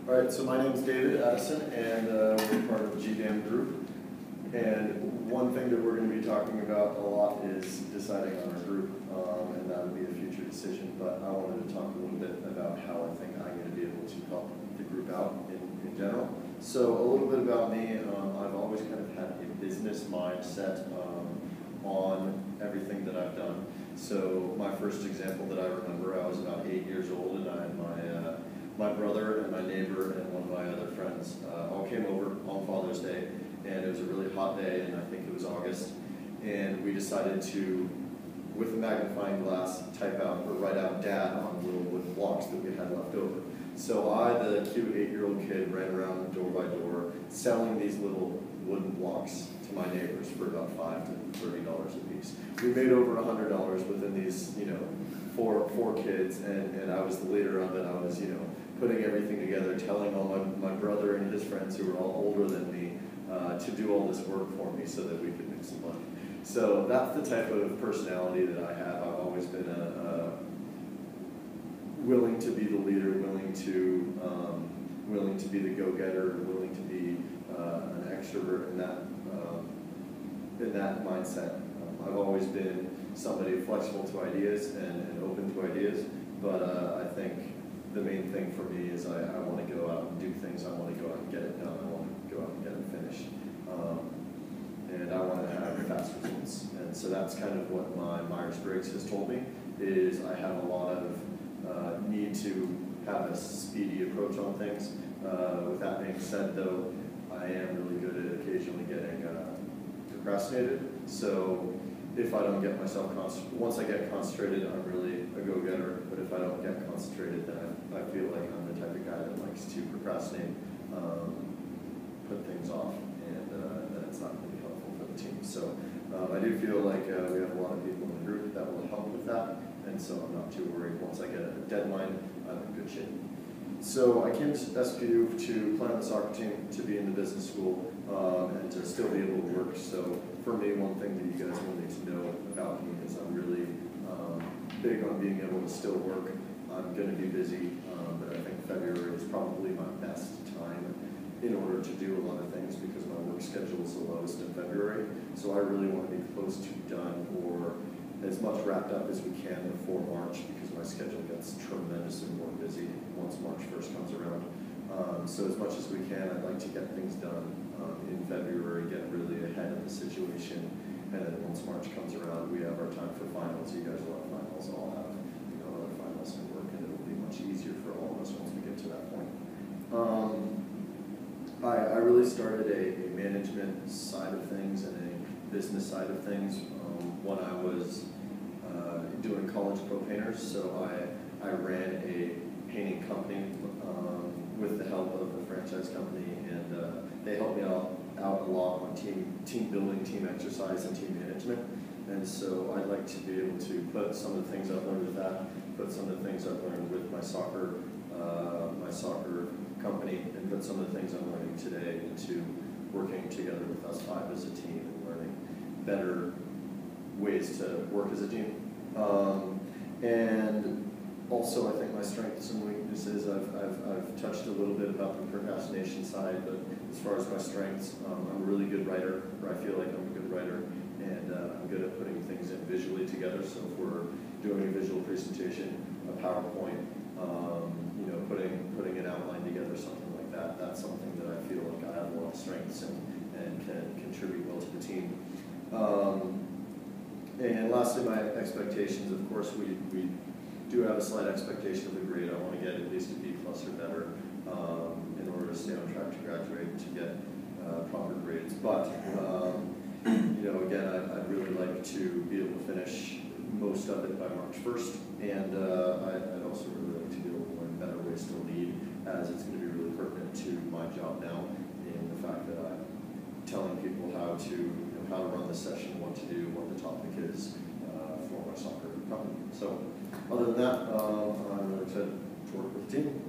All right, so my name is David Addison, and we're part of the GDAM group. And one thing that we're going to be talking about a lot is deciding on our group, and that would be a future decision. But I wanted to talk a little bit about how I think I'm going to be able to help the group out in general. So a little bit about me, I've always kind of had a business mindset on everything that I've done. So my first example that I remember, I was about 8 years old, and I had my brother and my neighbor and one of my other friends all came over on Father's Day, and it was a really hot day, and I think it was August, and we decided to, with a magnifying glass, type out or write out "Dad" on little wooden blocks that we had left over. So I, the cute 8-year-old kid, ran around door by door selling these little wooden blocks to my neighbors for about $5 to $30 a piece. We made over $100 within these, four kids, and I was the leader of it. I was, putting everything together, telling all my brother and his friends who were all older than me to do all this work for me so that we could make some money. So that's the type of personality that I have. I've always been willing to be the leader, willing to be the go-getter, willing to be an extrovert in that mindset. I've always been somebody flexible to ideas and open to ideas, but I think the main thing for me is I want to go out and do things. I want to go out and get it done. I want to go out and get it finished. And I want to have fast results. And so that's kind of what my Myers-Briggs has told me, is I have a lot of need to have a speedy approach on things. With that being said, though, I am really good at occasionally getting procrastinated. So if I don't get myself once I get concentrated, I'm really a go-getter. But if I don't get concentrated, then I feel like I'm the type of guy that likes to procrastinate, put things off, and then it's not going to be helpful for the team. So I do feel like we have a lot of people in the group that will help with that, and so I'm not too worried. Once I get a deadline, I'm in good shape. So I came to SPU to play on the soccer team, to be in the business school, and to still be able to work. So for me, one thing that you guys will need to know about me is I'm really big on being able to still work. I'm going to be busy, but I think February is probably my best time in order to do a lot of things because my work schedule is the lowest in February. So I really want to be close to done or as much wrapped up as we can before March, because my schedule gets tremendously more busy once March 1st comes around. So as much as we can, I'd like to get things done in February, get really ahead of the situation, and then once March comes around, we have our time for finals. You guys will have finals, I'll have other finals and work, and it'll be much easier for all of us once we get to that point. I really started a management side of things and a business side of things when I was doing college pro painters. So I ran a painting company with the help of a franchise company, and they helped me out a lot on team building, team exercise, and team management. And so I'd like to be able to put some of the things I've learned with that, put some of the things I've learned with my soccer company, and put some of the things I'm learning today into working together with us five as a team and learning better ways to work as a team. And also, I think my strengths and weaknesses, I've touched a little bit about the procrastination side, but as far as my strengths, I'm a really good writer, or I feel like I'm a good writer, and I'm good at putting things in visually together. So if we're doing a visual presentation, a PowerPoint, putting an outline together, something like that, that's something that I feel like I have a lot of strengths in and can contribute well to the team. And lastly, my expectations, of course, we do have a slight expectation of the grade. I want to get at least a B+ or better in order to stay on track to graduate and to get proper grades. But, again, I'd really like to be able to finish most of it by March 1st, and I'd also really like to be able to learn better ways to lead, as it's going to be really pertinent to my job now, in the fact that I'm telling people how to run the session, what to do, what the topic is for my soccer company. So other than that, I'm really excited to work with the team.